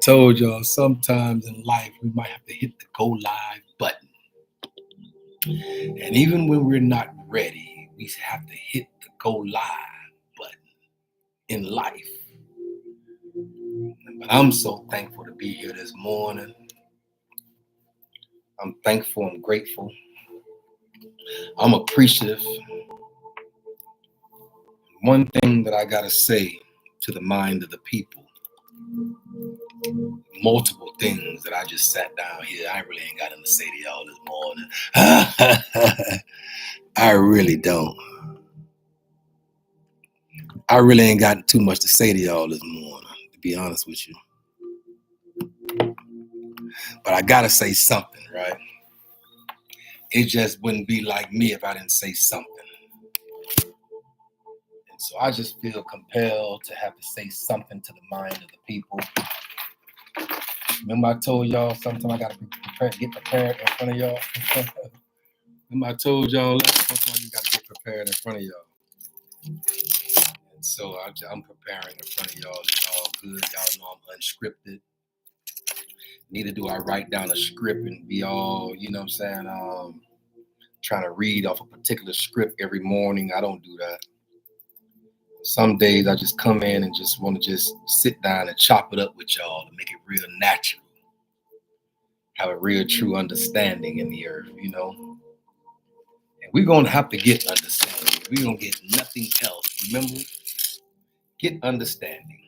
told y'all sometimes in life we might have to hit the go live button. And even when we're not ready, we have to hit the go live button in life. But I'm so thankful to be here this morning. I'm thankful, I'm grateful. I'm appreciative. One thing that I gotta say to the mind of the people, multiple things that I just sat down here. I really ain't got nothing to say to y'all this morning. I really don't. I really ain't got too much to say to y'all this morning, to be honest with you. But I gotta say something, right? It just wouldn't be like me if I didn't say something. And so I just feel compelled to have to say something to the mind of the people. Remember I told y'all sometimes I gotta get prepared in front of y'all? Remember I told y'all sometimes you gotta get prepared in front of y'all. And so I'm preparing in front of y'all. It's all good. Y'all know I'm unscripted. Neither do I write down a script and be all, you know what I'm saying, trying to read off a particular script every morning. I don't do that. Some days I just come in and just want to just sit down and chop it up with y'all to make it real natural. Have a real true understanding in the earth, you know. And we're going to have to get understanding. We're going to get nothing else. Remember, get understanding.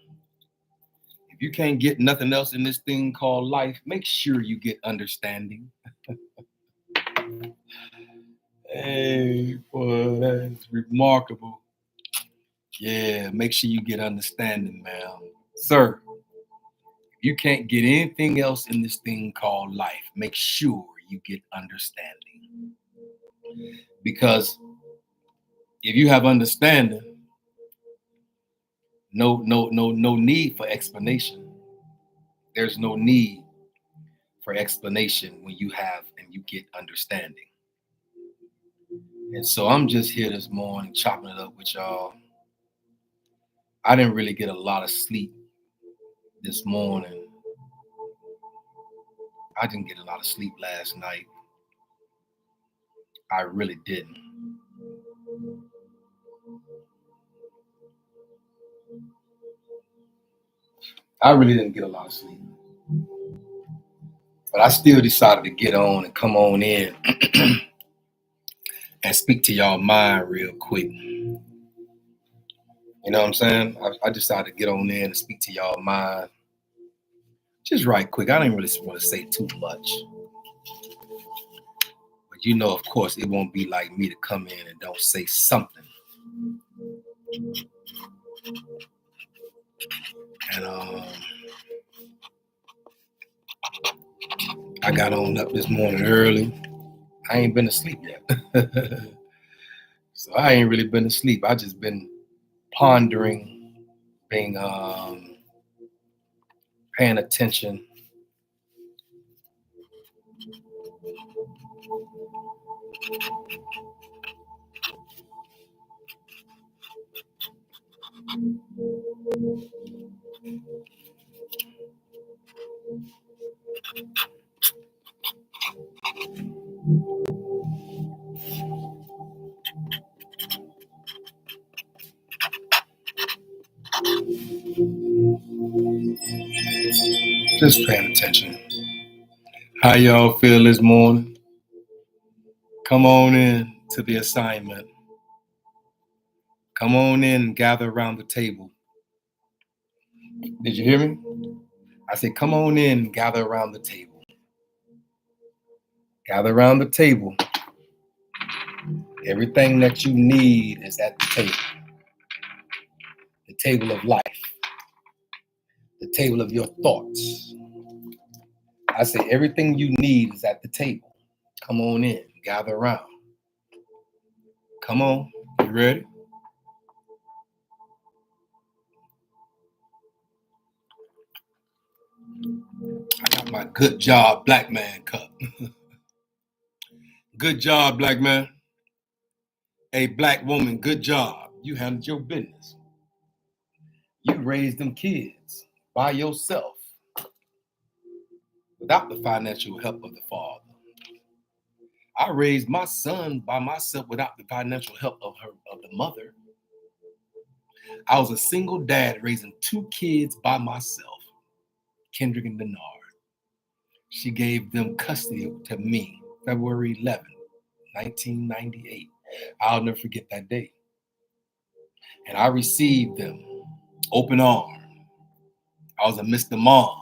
If you can't get nothing else in this thing called life, make sure you get understanding. Hey, boy, that's remarkable. Yeah, make sure you get understanding, man. Sir, if you can't get anything else in this thing called life, make sure you get understanding. Because if you have understanding, no need for explanation. There's no need for explanation when you have and you get understanding. And so I'm just here this morning chopping it up with y'all. I didn't really get a lot of sleep this morning. I didn't get a lot of sleep last night. I really didn't. I really didn't get a lot of sleep. But I still decided to get on and come on in and speak to y'all mind real quick. You know what I'm saying? I decided to get on in and speak to y'all mind just right quick. I didn't really want to say too much. But you know, of course, it won't be like me to come in and don't say something. And I got on up this morning early. I ain't been asleep yet. So I ain't really been asleep. I just been pondering, being paying attention. Just paying attention. How y'all feel this morning? Come on in to the assignment. Come on in and gather around the table. Did you hear me? I said, come on in and gather around the table. Gather around the table. Everything that you need is at the table. The table of life. The table of your thoughts. I say everything you need is at the table. Come on in, gather around. Come on, you ready? I got my good job, black man cup. Good job, black man. Hey, black woman, good job. You handled your business. You raised them kids by yourself. without the financial help of the father. I raised my son by myself without the financial help of the mother. I was a single dad raising 2 kids by myself, Kendrick and Denard. She gave them custody to me, February 11th, 1998. I'll never forget that day. And I received them open arms. I was a Mr. Mom,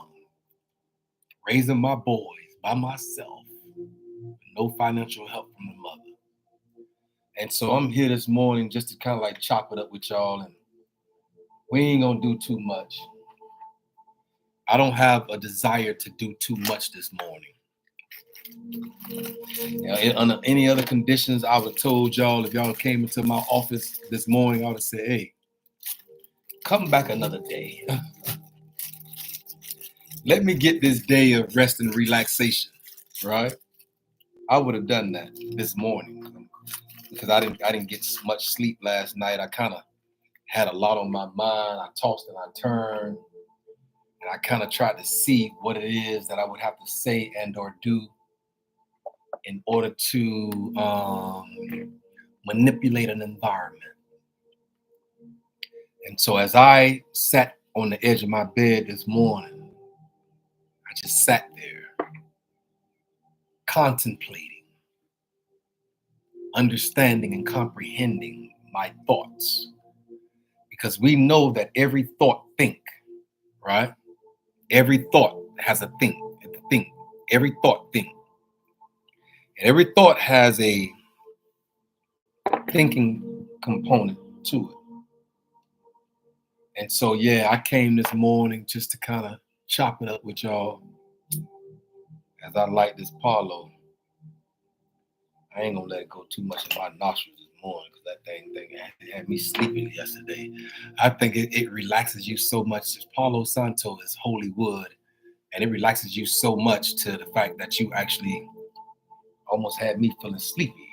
raising my boys by myself, with no financial help from the mother. And so I'm here this morning just to kind of like chop it up with y'all, and we ain't gonna do too much. I don't have a desire to do too much this morning. Under any other conditions, I would have told y'all, if y'all came into my office this morning, I would have said, hey, come back another day. Let me get this day of rest and relaxation, right? I would have done that this morning because I didn't get much sleep last night. I kind of had a lot on my mind. I tossed and I turned, and I kind of tried to see what it is that I would have to say and or do in order to manipulate an environment. And so as I sat on the edge of my bed this morning, I just sat there contemplating, understanding and comprehending my thoughts. Because we know that every thought think, right? Every thought has a think. Every thought think. And every thought has a thinking component to it. And so, yeah, I came this morning just to kind of chop it up with y'all as I light this Paulo. I ain't gonna let it go too much in my nostrils this morning because that thing had me sleeping yesterday. I think it relaxes you so much. Paulo Santo is holy wood, and it relaxes you so much to the fact that you actually almost had me feeling sleepy.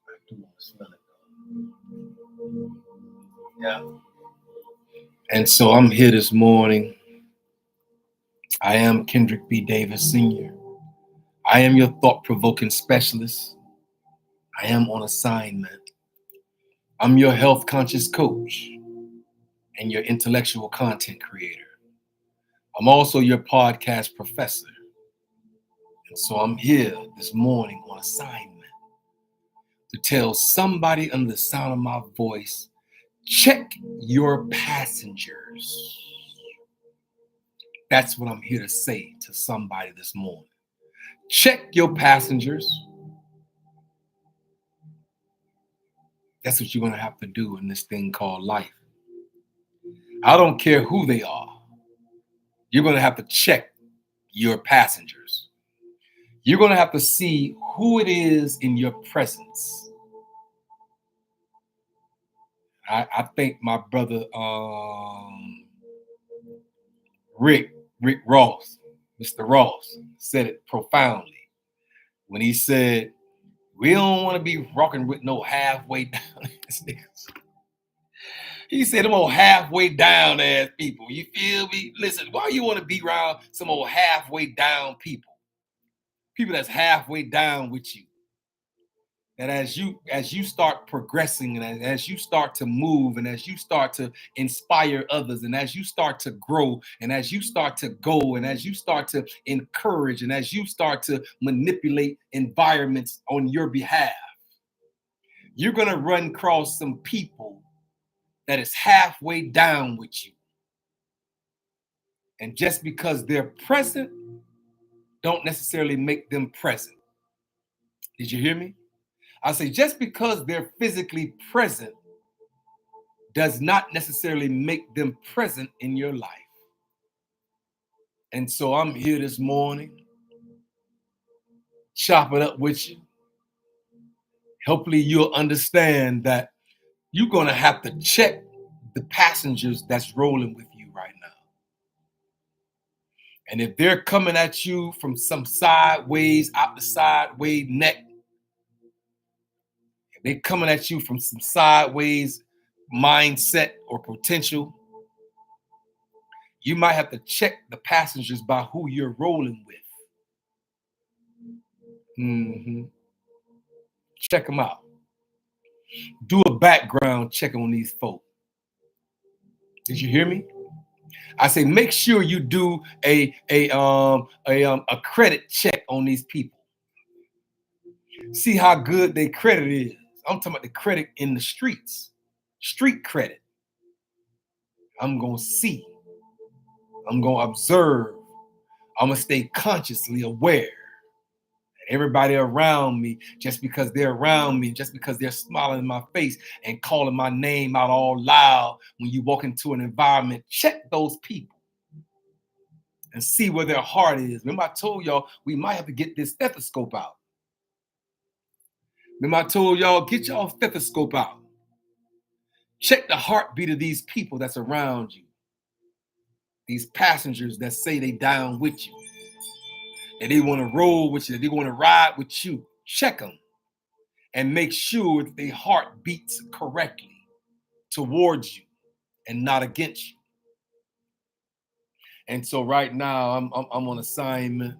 I do want to smell it though. Yeah. And so I'm here this morning. I am Kendrick B. Davis Sr. I am your thought-provoking specialist. I am on assignment. I'm your health conscious coach and your intellectual content creator. I'm also your podcast professor. And so I'm here this morning on assignment to tell somebody under the sound of my voice, check your passengers. That's what I'm here to say to somebody this morning. Check your passengers. That's what you're going to have to do in this thing called life. I don't care who they are. You're going to have to check your passengers. You're going to have to see who it is in your presence. I think my brother Rick Ross, Mr. Ross, said it profoundly when he said, we don't want to be rocking with no halfway down ass niggas. He said them old halfway down ass people. You feel me? Listen, why you want to be around some old halfway down people? People that's halfway down with you. That as you start progressing and as you start to move and as you start to inspire others and as you start to grow and as you start to go and as you start to encourage and as you start to manipulate environments on your behalf, you're going to run across some people that is halfway down with you. And just because they're present, don't necessarily make them present. Did you hear me? I say just because they're physically present does not necessarily make them present in your life. And so I'm here this morning, chop it up with you. Hopefully you'll understand that you're going to have to check the passengers that's rolling with you right now. And if they're coming at you from some sideways, out the sideways neck, if they're coming at you from some sideways mindset or potential, You might have to check the passengers by who you're rolling with. Check them out. Do a background check on these folks. Did you hear me? I say make sure you do a credit check on these people. See how good their credit is. I'm talking about the credit in the streets, street credit. I'm gonna see. I'm gonna observe. I'm gonna stay consciously aware. Everybody around me, just because they're around me, just because they're smiling in my face and calling my name out all loud when you walk into an environment, check those people and see where their heart is. Remember I told y'all we might have to get this stethoscope out. Remember I told y'all get y'all stethoscope out. Check the heartbeat of these people that's around you. These passengers that say they down with you, that they want to roll with you, that they want to ride with you. Check them and make sure that their heart beats correctly towards you and not against you. And so right now I'm on assignment.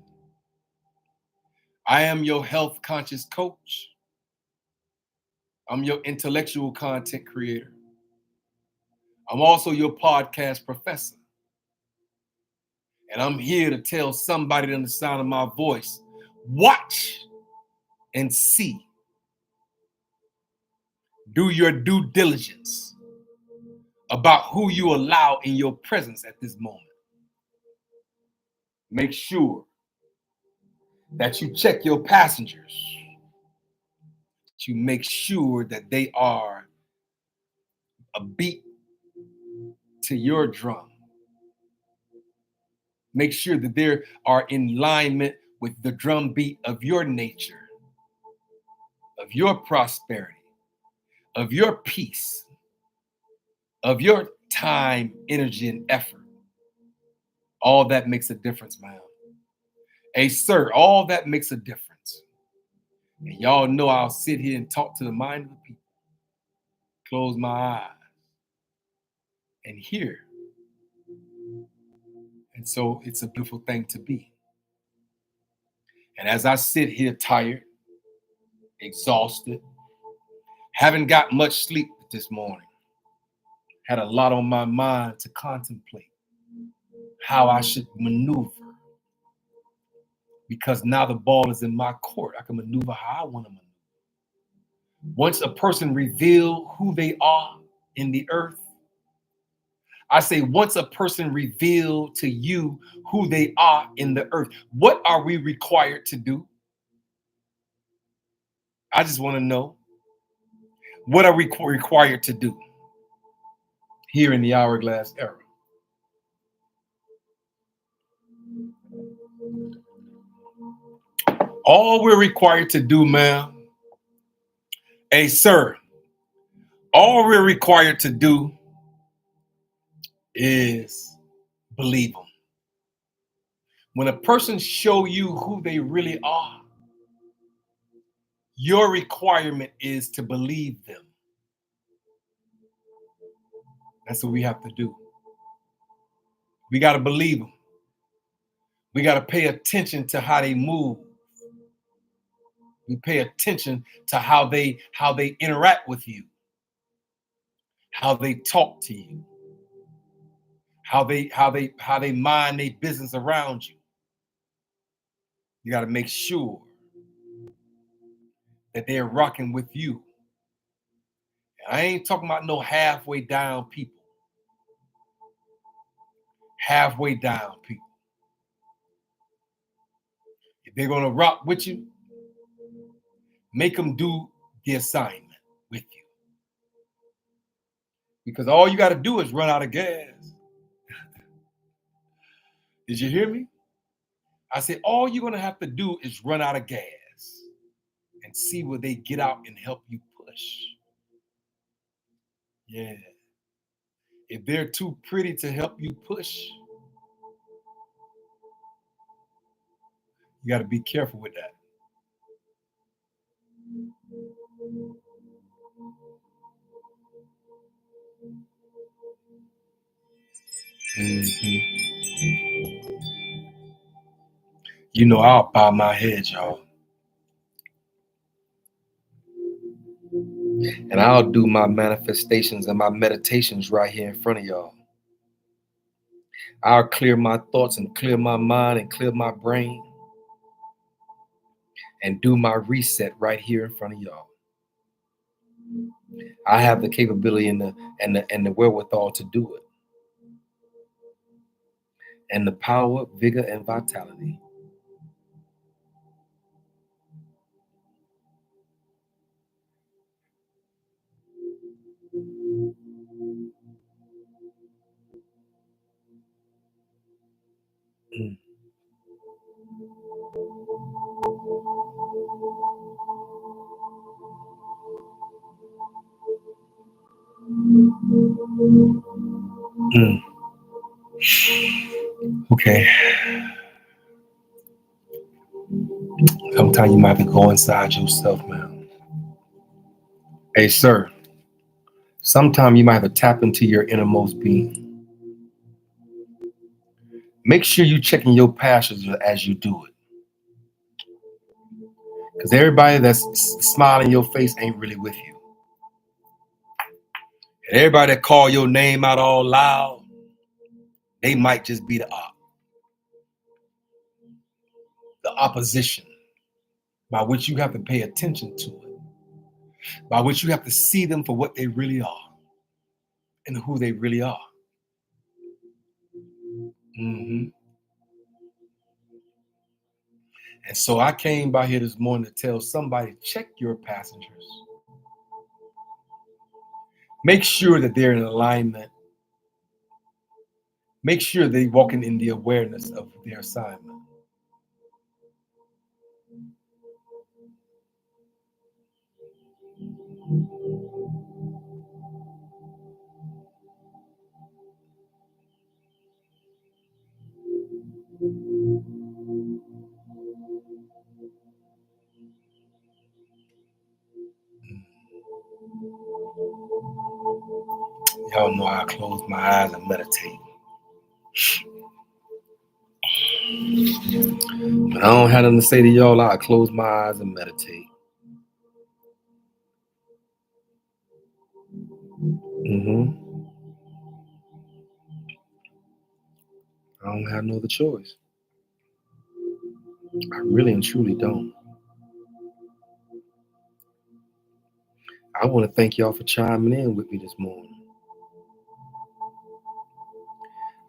I am your health conscious coach. I'm your intellectual content creator. I'm also your podcast professor. And I'm here to tell somebody in the sound of my voice, watch and see. Do your due diligence about who you allow in your presence at this moment. Make sure that you check your passengers. To make sure that they are a beat to your drum. Make sure that they are in alignment with the drum beat of your nature, of your prosperity, of your peace, of your time, energy, and effort. All that makes a difference, man. Hey, sir, all that makes a difference. And y'all know I'll sit here and talk to the mind of the people. Close my eyes and hear. And so it's a beautiful thing to be. And as I sit here tired, exhausted, haven't got much sleep this morning, had a lot on my mind to contemplate how I should maneuver. Because now the ball is in my court. I can maneuver how I want to maneuver. Once a person reveals who they are in the earth, I say once a person reveal to you who they are in the earth, what are we required to do? I just want to know, what are we required to do here in the Hourglass Era? All we're required to do, ma'am, hey, sir, all we're required to do is believe them. When a person show you who they really are, your requirement is to believe them. That's what we have to do. We got to believe them. We got to pay attention to how they move. We pay attention to how they interact with you, how they talk to you, how they mind their business around you. You got to make sure that they're rocking with you. I ain't talking about no halfway down people. Halfway down people. If they're gonna rock with you, make them do the assignment with you. Because all you got to do is run out of gas. Did you hear me? I said, all you're gonna have to do is run out of gas and see where they get out and help you push. Yeah. If they're too pretty to help you push, you got to be careful with that. You know, I'll bow my head, y'all. And I'll do my manifestations and my meditations right here in front of y'all. I'll clear my thoughts and clear my mind and clear my brain and do my reset right here in front of y'all. I have the capability and the wherewithal to do it. And the power, vigor, and vitality. Mm. Mm. Okay. Sometimes you might have to go inside yourself, man. Hey, sir. Sometimes you might have to tap into your innermost being. Make sure you're checking your passions as you do it. Because everybody that's smiling in your face ain't really with you. And everybody that call your name out all loud, they might just be the opposition, by which you have to pay attention to it, by which you have to see them for what they really are and who they really are. Mm-hmm. And so I came by here this morning to tell somebody, check your passengers. Make sure that they're in alignment. Make sure they're walking in the awareness of their assignment. Y'all know I close my eyes and meditate. But I don't have nothing to say to y'all. I close my eyes and meditate. Mm-hmm. I don't have no other choice. I really and truly don't. I want to thank y'all for chiming in with me this morning.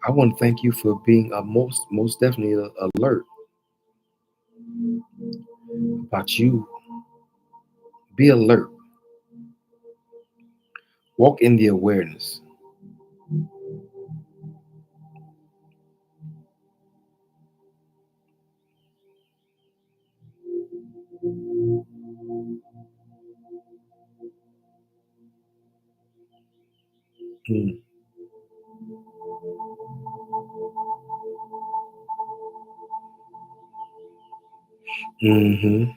I want to thank you for being most definitely alert about you. Be alert. Walk in the awareness. Mm. Mm-hmm.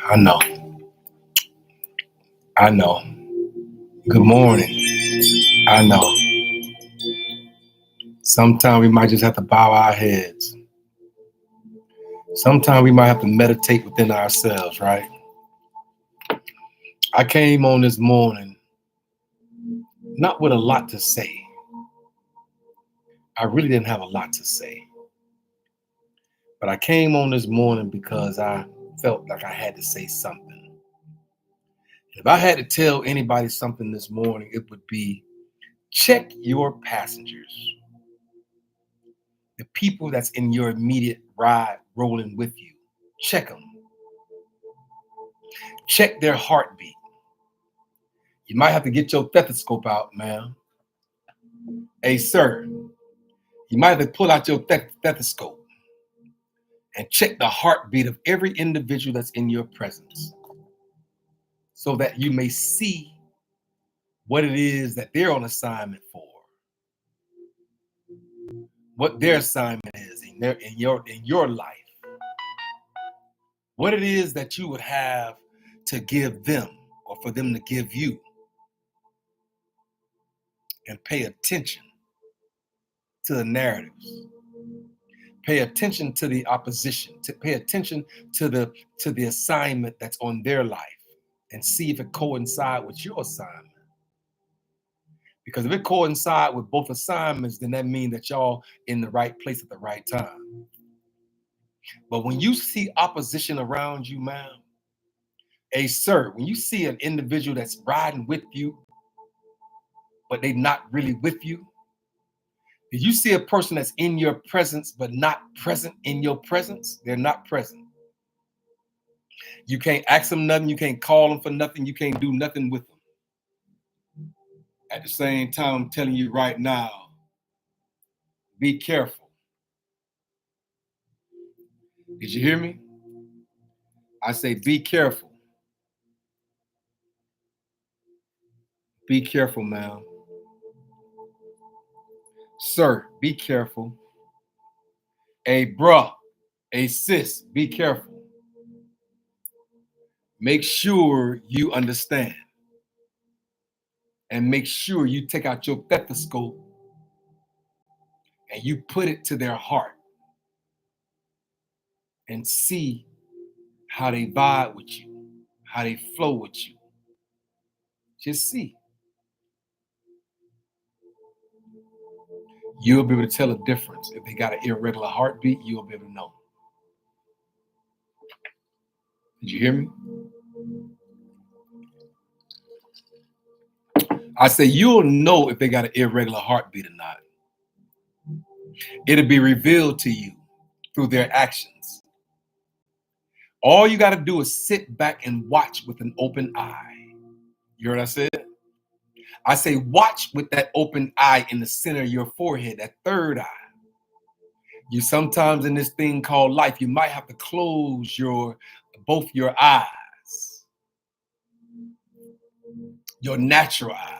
I know. I know. Good morning. I know. Sometimes we might just have to bow our heads. Sometimes we might have to meditate within ourselves, right? I came on this morning not with a lot to say. I really didn't have a lot to say. But I came on this morning because I felt like I had to say something. If I had to tell anybody something this morning, it would be check your passengers. The people that's in your immediate ride rolling with you. Check them. Check their heartbeat. You might have to get your stethoscope out, ma'am. Hey, sir, you might have to pull out your stethoscope and check the heartbeat of every individual that's in your presence so that you may see what it is that they're on assignment for, what their assignment is in in your life, what it is that you would have to give them or for them to give you, and pay attention to the narratives. Pay attention to the opposition, to pay attention to the assignment that's on their life, and see if it coincides with your assignment. Because if it coincides with both assignments, then that means that y'all in the right place at the right time. But when you see opposition around you, ma'am, hey sir, when you see an individual that's riding with you, but they not really with you, if you see a person that's in your presence but not present in your presence, they're not present. You can't ask them nothing, you can't call them for nothing, you can't do nothing with them. At the same time, I'm telling you right now, be careful. Did you hear me? I say be careful. Be careful, ma'am. Sir, be careful. Hey, bruh, hey, sis, be careful. Make sure you understand. And make sure you take out your stethoscope and you put it to their heart and see how they vibe with you, how they flow with you. Just see. You'll be able to tell a difference. If they got an irregular heartbeat, you'll be able to know. Did you hear me? I say you'll know if they got an irregular heartbeat or not. It'll be revealed to you through their actions. All you got to do is sit back and watch with an open eye. You heard what I said? I say watch with that open eye in the center of your forehead, that third eye. You sometimes in this thing called life, you might have to close both your eyes, your natural eyes,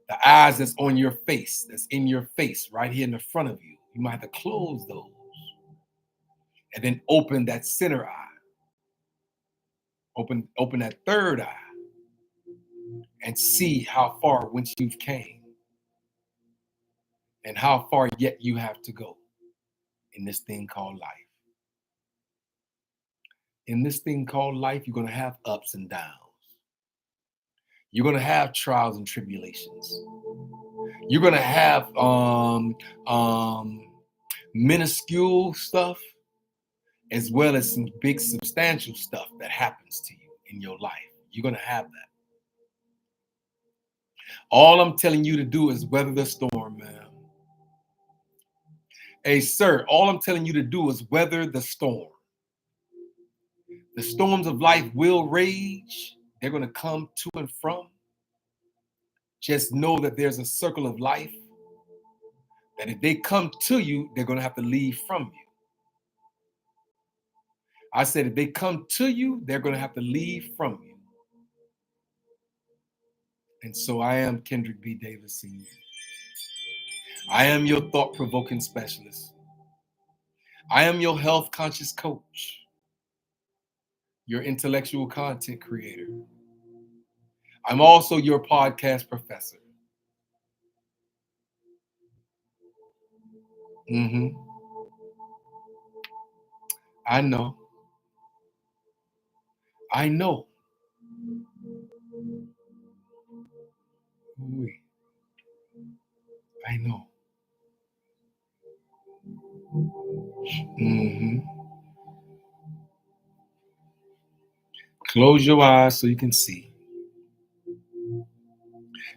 the eyes that's on your face, that's in your face, right here in the front of you. You might have to close those and then open that center eye. Open that third eye and see how far whence you've came and how far yet you have to go in this thing called life. In this thing called life, you're going to have ups and downs. You're going to have trials and tribulations. You're going to have minuscule stuff as well as some big substantial stuff that happens to you in your life. You're going to have that. All I'm telling you to do is weather the storm, man. Hey, sir, all I'm telling you to do is weather the storm. The storms of life will rage. They're going to come to and from. Just know that there's a circle of life that if they come to you, they're going to have to leave from you. I said, if they come to you, they're going to have to leave from you. And so I am Kendrick B. Davis Sr. I am your thought-provoking specialist. I am your health conscious coach, your intellectual content creator. I'm also your podcast professor. I know. I know. I know. Close your eyes so you can see.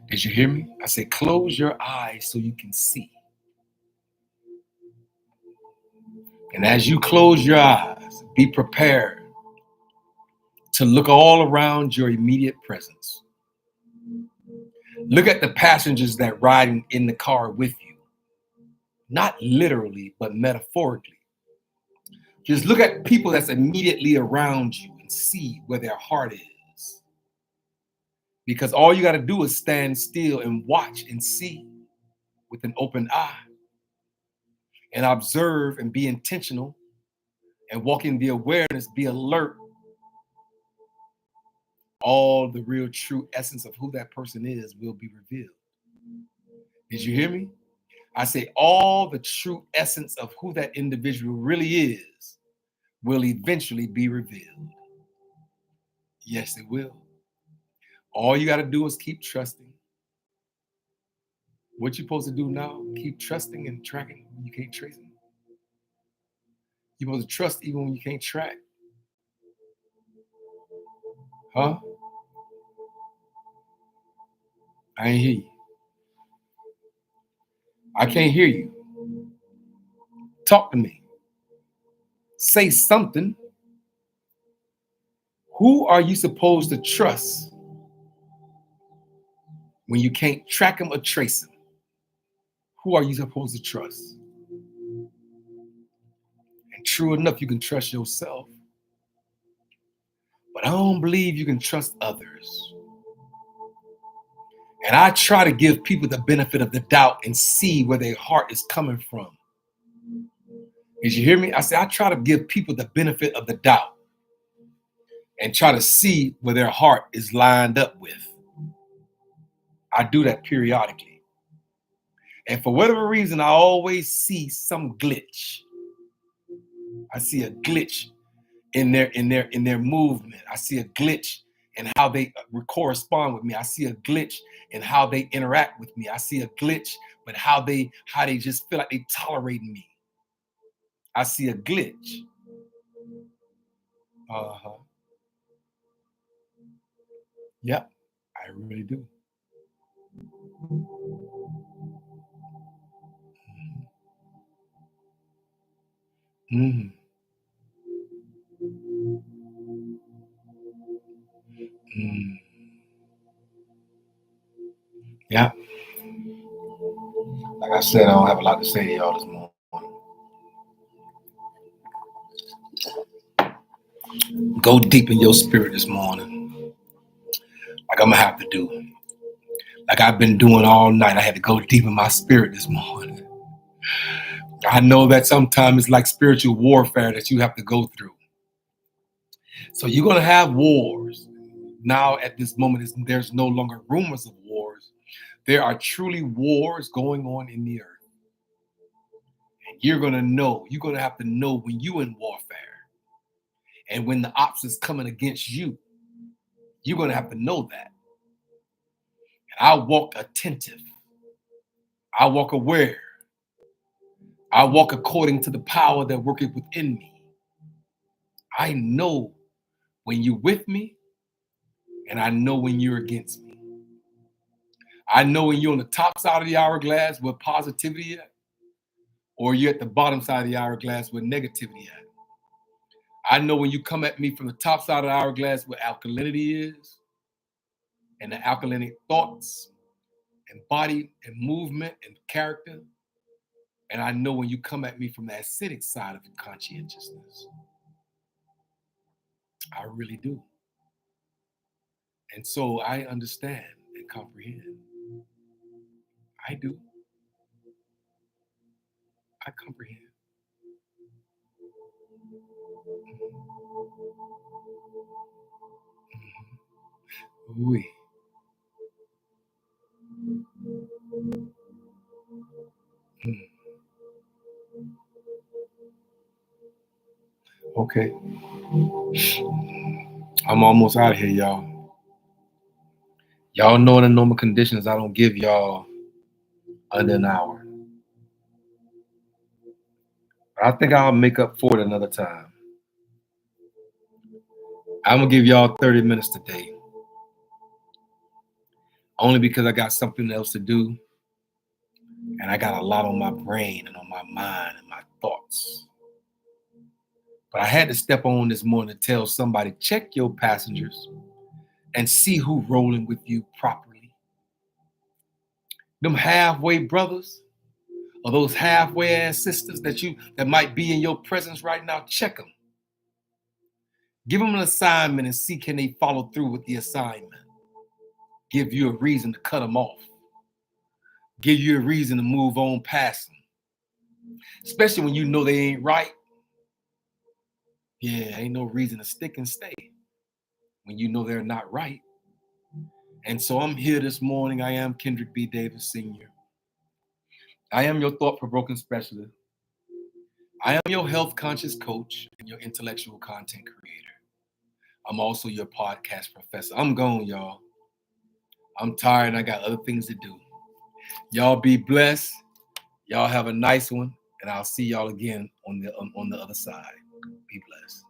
Did you hear me? I said, close your eyes so you can see. And as you close your eyes, be prepared to look all around your immediate presence. Look at the passengers that ride in the car with you. Not literally, but metaphorically. Just look at people that's immediately around you and see where their heart is. Because all you got to do is stand still and watch and see with an open eye. and observe and be intentional and walk in the awareness, be alert, all the real true essence of who that person is will be revealed. Did you hear me? I say all the true essence of who that individual really is will eventually be revealed. Yes, it will. All you got to do is keep trusting. What you're supposed to do now, keep trusting and tracking when you can't trace them. You're supposed to trust even when you can't track. Huh? I ain't hear you. I can't hear you. Talk to me. Say something. Who are you supposed to trust when you can't track them or trace them? Who are you supposed to trust? And true enough, you can trust yourself. But I don't believe you can trust others. And I try to give people the benefit of the doubt and see where their heart is coming from. Did you hear me? I say I try to give people the benefit of the doubt and try to see where their heart is lined up with. I do that periodically. And for whatever reason, I always see some glitch. I see a glitch in their movement. I see a glitch in how they correspond with me. I see a glitch in how they interact with me. I see a glitch with how they just feel like they tolerating me. I see a glitch. Uh-huh. Yep, I really do. Mm-hmm. Mm-hmm. Yeah. Like I said, I don't have a lot to say to y'all this morning. Go deep in your spirit this morning. Like I'm gonna have to do. Like I've been doing all night. I had to go deep in my spirit this morning. I know that sometimes it's like spiritual warfare that you have to go through. So you're gonna have wars. Now at this moment, there's no longer rumors of wars. There are truly wars going on in the earth. And you're gonna know, you're gonna have to know when you're in warfare. And when the ops is coming against you, you're gonna have to know that. And I walk attentive. I walk aware. I walk according to the power that worketh within me. I know when you're with me, and I know when you're against me. I know when you're on the top side of the hourglass with positivity at, or you're at the bottom side of the hourglass with negativity at. I know when you come at me from the top side of the hourglass where alkalinity is, and the alkalinic thoughts, and body, and movement, and character. And I know when you come at me from the acidic side of conscientiousness. I really do. And so I understand and comprehend. I do. I comprehend. Mm-hmm. Ooh. Mm. Okay. I'm almost out of here, y'all. Y'all know in the normal conditions, I don't give y'all under an hour. But I think I'll make up for it another time. I'm going to give y'all 30 minutes today. Only because I got something else to do. And I got a lot on my brain and on my mind and my thoughts. But I had to step on this morning to tell somebody, check your passengers and see who rolling with you properly. Them halfway brothers or those halfway ass sisters that might be in your presence right now, check them. Give them an assignment and see can they follow through with the assignment. Give you a reason to cut them off. Give you a reason to move on past them. especially when you know they ain't right. Yeah, ain't no reason to stick and stay when you know they're not right. And so I'm here this morning. I am Kendrick B. Davis Sr. I am your thought-provoking specialist. I am your health conscious coach and your intellectual content creator. I'm also your podcast professor. I'm gone, y'all. I'm tired and I got other things to do. Y'all be blessed. Y'all have a nice one. And I'll see y'all again on the other side. Be blessed.